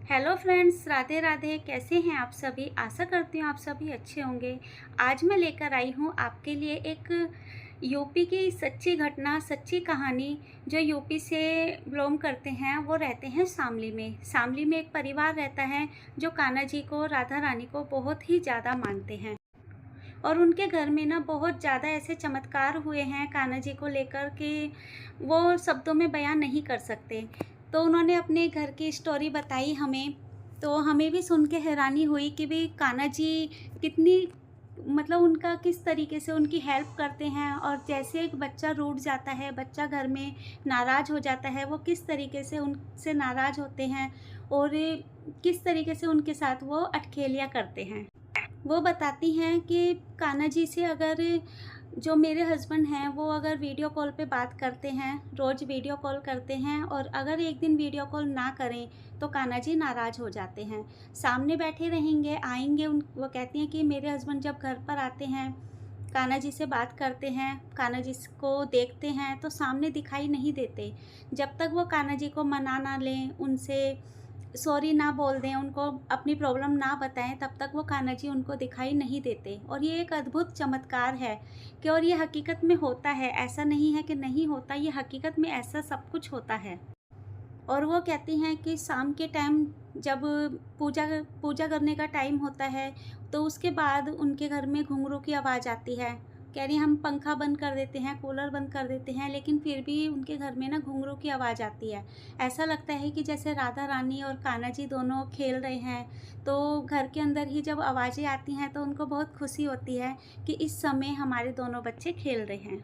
Hello friends, Radhe Radhe. कैसे हैं आप सभी? आशा करती हूँ आप सभी अच्छे होंगे। आज मैं लेकर आई हूँ आपके लिए एक यूपी की सच्ची घटना, सच्ची कहानी। जो यूपी से बिलोंग करते हैं, वो रहते हैं शामली में। शामली में एक परिवार रहता है जो कान्हा जी को, राधा रानी को बहुत ही ज़्यादा मानते हैं। और उनके घर में ना बहुत ज़्यादा ऐसे चमत्कार हुए हैं कान्हा जी को लेकर कि वो शब्दों में बयान नहीं कर सकते। तो उन्होंने अपने घर की स्टोरी बताई हमें, तो हमें भी सुन के हैरानी हुई कि भाई कान्हा जी कितनी, मतलब उनका किस तरीके से उनकी हेल्प करते हैं। और जैसे एक बच्चा रूठ जाता है, बच्चा घर में नाराज़ हो जाता है, वो किस तरीके से उनसे नाराज़ होते हैं और किस तरीके से उनके साथ वो अटखेलियाँ करते हैं। वो बताती हैं कि कान्हा जी से अगर जो मेरे हस्बैंड हैं वो अगर वीडियो कॉल पे बात करते हैं, रोज़ वीडियो कॉल करते हैं, और अगर एक दिन वीडियो कॉल ना करें तो कान्हा जी नाराज़ हो जाते हैं। सामने बैठे रहेंगे, आएंगे, उन वो कहती हैं कि मेरे हस्बैंड जब घर पर आते हैं, कान्हा जी से बात करते हैं, कान्हा जी को देखते हैं तो सामने दिखाई नहीं देते। जब तक वो कान्हा जी को मना ना लें, उनसे सॉरी ना बोल दें, उनको अपनी प्रॉब्लम ना बताएं, तब तक वो कान्हा जी उनको दिखाई नहीं देते। और ये एक अद्भुत चमत्कार है कि, और ये हकीकत में होता है, ऐसा नहीं है कि नहीं होता, ये हकीकत में ऐसा सब कुछ होता है। और वो कहती हैं कि शाम के टाइम जब पूजा पूजा करने का टाइम होता है, तो उसके बाद उनके घर में घुंघरू की आवाज़ आती है। कह रही हम पंखा बंद कर देते हैं, कूलर बंद कर देते हैं, लेकिन फिर भी उनके घर में ना घुंघरू की आवाज़ आती है। ऐसा लगता है कि जैसे राधा रानी और कान्हा जी दोनों खेल रहे हैं। तो घर के अंदर ही जब आवाज़ें आती हैं तो उनको बहुत खुशी होती है कि इस समय हमारे दोनों बच्चे खेल रहे हैं।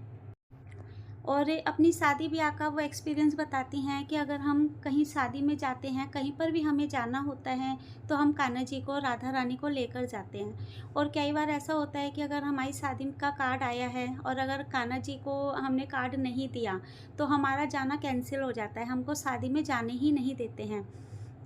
और अपनी शादी ब्याह का वो एक्सपीरियंस बताती हैं कि अगर हम कहीं शादी में जाते हैं, कहीं पर भी हमें जाना होता है, तो हम कान्हा जी को, राधा रानी को लेकर जाते हैं। और कई बार ऐसा होता है कि अगर हमारी शादी का कार्ड आया है और अगर कान्हा जी को हमने कार्ड नहीं दिया, तो हमारा जाना कैंसिल हो जाता है, हमको शादी में जाने ही नहीं देते हैं।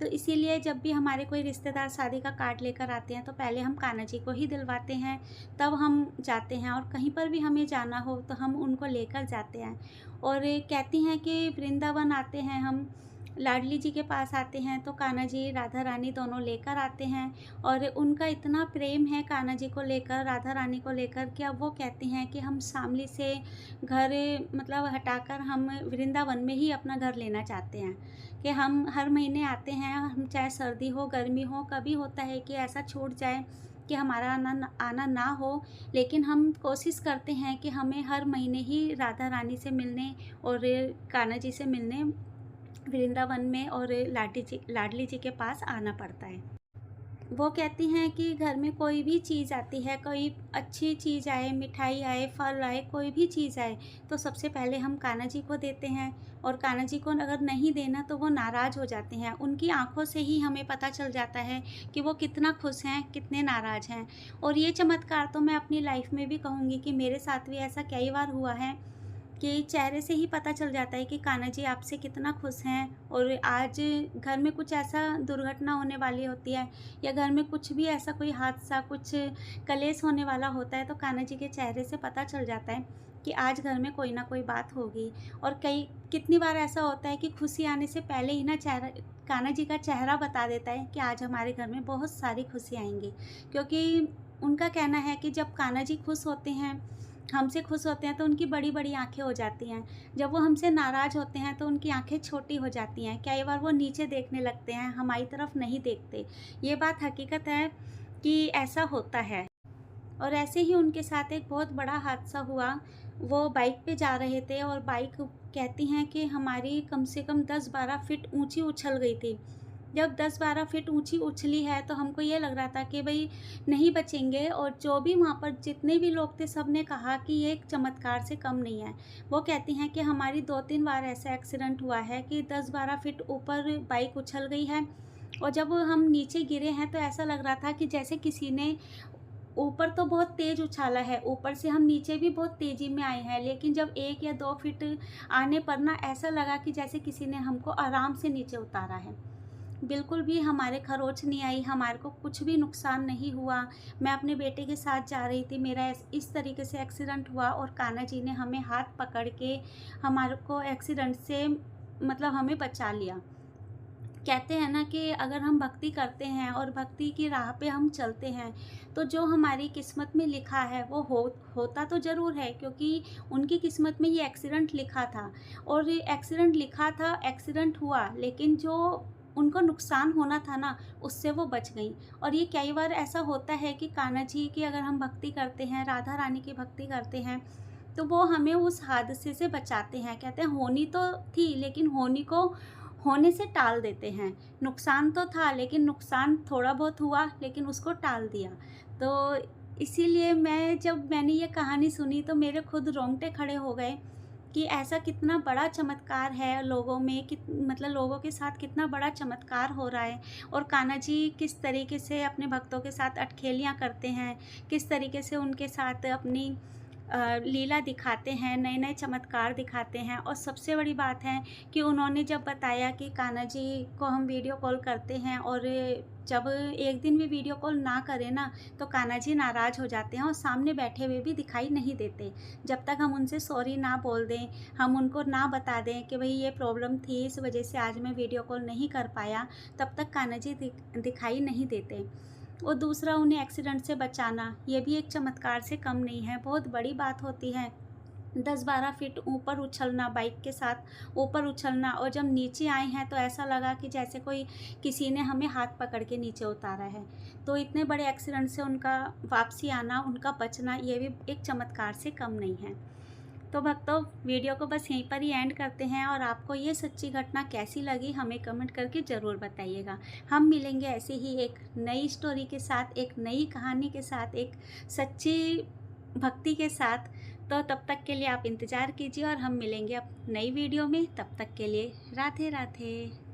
तो इसीलिए जब भी हमारे कोई रिश्तेदार शादी का कार्ड लेकर आते हैं, तो पहले हम कान्हा जी को ही दिलवाते हैं, तब हम जाते हैं। और कहीं पर भी हमें जाना हो तो हम उनको लेकर जाते हैं। और कहती हैं कि वृंदावन आते हैं हम, लाडली जी के पास आते हैं, तो कान्हा जी, राधा रानी दोनों लेकर आते हैं। और उनका इतना प्रेम है कान्हा जी को लेकर, राधा रानी को लेकर, कि अब वो कहती हैं कि हम शामली से घर, मतलब हटाकर हम वृंदावन में ही अपना घर लेना चाहते हैं। कि हम हर महीने आते हैं, हम चाहे सर्दी हो, गर्मी हो, कभी होता है कि ऐसा छूट जाए कि हमारा आना आना ना हो, लेकिन हम कोशिश करते हैं कि हमें हर महीने ही राधा रानी से मिलने और कान्हा जी से मिलने वृंदावन में और लाडली जी के पास आना पड़ता है। वो कहती हैं कि घर में कोई भी चीज़ आती है, कोई अच्छी चीज़ आए, मिठाई आए, फल आए, कोई भी चीज़ आए, तो सबसे पहले हम कान्हा जी को देते हैं। और कान्हा जी को अगर नहीं देना तो वो नाराज़ हो जाते हैं। उनकी आँखों से ही हमें पता चल जाता है कि वो कितना खुश हैं, कितने नाराज़ हैं। और ये चमत्कार तो मैं अपनी लाइफ में भी कहूँगी कि मेरे साथ भी ऐसा कई बार हुआ है कि चेहरे से ही पता चल जाता है कि कान्हा जी आपसे कितना खुश हैं। और आज घर में कुछ ऐसा दुर्घटना होने वाली होती है, या घर में कुछ भी ऐसा कोई हादसा, कुछ कलेश होने वाला होता है, तो कान्हा जी के चेहरे से पता चल जाता है कि आज घर में कोई ना कोई बात होगी। और कितनी बार ऐसा होता है कि खुशी आने से पहले ही ना चेहरा, कान्हा जी का चेहरा बता देता है कि आज हमारे घर में बहुत सारी खुशी आएंगी। क्योंकि उनका कहना है कि जब कान्हा जी खुश होते हैं, हमसे खुश होते हैं, तो उनकी बड़ी-बड़ी आँखें हो जाती हैं। जब वो हमसे नाराज़ होते हैं तो उनकी आँखें छोटी हो जाती हैं। कई बार वो नीचे देखने लगते हैं, हमारी तरफ नहीं देखते। ये बात हकीकत है कि ऐसा होता है। और ऐसे ही उनके साथ एक बहुत बड़ा हादसा हुआ। वो बाइक पे जा रहे थे और बाइक, कहती हैं कि हमारी कम से कम 10-12 फीट ऊँची उछल गई थी। जब 10-12 फीट ऊँची उछली है तो हमको ये लग रहा था कि भई नहीं बचेंगे। और जो भी वहाँ पर जितने भी लोग थे, सब ने कहा कि ये एक चमत्कार से कम नहीं है। वो कहती हैं कि हमारी 2-3 बार ऐसा एक्सीडेंट हुआ है कि 10-12 फीट ऊपर बाइक उछल गई है, और जब हम नीचे गिरे हैं तो ऐसा लग रहा था कि जैसे किसी ने, ऊपर तो बहुत तेज़ उछाला है, ऊपर से हम नीचे भी बहुत तेज़ी में आए हैं, लेकिन जब 1 या 2 फीट आने पर ना ऐसा लगा कि जैसे किसी ने हमको आराम से नीचे उतारा है। बिल्कुल भी हमारे खरोंच नहीं आई, हमारे को कुछ भी नुकसान नहीं हुआ। मैं अपने बेटे के साथ जा रही थी, मेरा इस तरीके से एक्सीडेंट हुआ और कान्हा जी ने हमें हाथ पकड़ के हमारे को एक्सीडेंट से, मतलब हमें बचा लिया। कहते हैं ना कि अगर हम भक्ति करते हैं और भक्ति की राह पे हम चलते हैं, तो जो हमारी किस्मत में लिखा है वो होता तो ज़रूर है, क्योंकि उनकी किस्मत में ये एक्सीडेंट लिखा था और ये एक्सीडेंट लिखा था, एक्सीडेंट हुआ, लेकिन जो उनको नुकसान होना था ना, उससे वो बच गई। और ये कई बार ऐसा होता है कि कान्हा जी की अगर हम भक्ति करते हैं, राधा रानी की भक्ति करते हैं, तो वो हमें उस हादसे से बचाते हैं। कहते हैं होनी तो थी, लेकिन होने को होने से टाल देते हैं। नुकसान तो था, लेकिन नुकसान थोड़ा बहुत हुआ, लेकिन उसको टाल दिया। तो इसीलिए जब मैंने ये कहानी सुनी तो मेरे खुद रोंगटे खड़े हो गए कि ऐसा कितना बड़ा चमत्कार है लोगों में, मतलब लोगों के साथ कितना बड़ा चमत्कार हो रहा है। और कान्हा जी किस तरीके से अपने भक्तों के साथ अटखेलियाँ करते हैं, किस तरीके से उनके साथ अपनी लीला दिखाते हैं, नए नए चमत्कार दिखाते हैं। और सबसे बड़ी बात है कि उन्होंने जब बताया कि कान्हा जी को हम वीडियो कॉल करते हैं, और जब एक दिन भी वीडियो कॉल ना करें ना, तो कान्हा जी नाराज़ हो जाते हैं और सामने बैठे हुए भी दिखाई नहीं देते। जब तक हम उनसे सॉरी ना बोल दें, हम उनको ना बता दें कि भाई ये प्रॉब्लम थी, इस वजह से आज मैं वीडियो कॉल नहीं कर पाया, तब तक कान्हा जी दिखाई नहीं देते। और दूसरा, उन्हें एक्सीडेंट से बचाना, ये भी एक चमत्कार से कम नहीं है, बहुत बड़ी बात होती है। 10-12 फीट ऊपर उछलना, बाइक के साथ ऊपर उछलना, और जब नीचे आए हैं तो ऐसा लगा कि जैसे कोई किसी ने हमें हाथ पकड़ के नीचे उतारा है। तो इतने बड़े एक्सीडेंट से उनका वापसी आना, उनका बचना, ये भी एक चमत्कार से कम नहीं है। तो भक्तों, वीडियो को बस यहीं पर ही एंड करते हैं, और आपको ये सच्ची घटना कैसी लगी हमें कमेंट करके ज़रूर बताइएगा। हम मिलेंगे ऐसे ही एक नई स्टोरी के साथ, एक नई कहानी के साथ, एक सच्ची भक्ति के साथ। तो तब तक के लिए आप इंतज़ार कीजिए, और हम मिलेंगे अब नई वीडियो में। तब तक के लिए राधे राधे।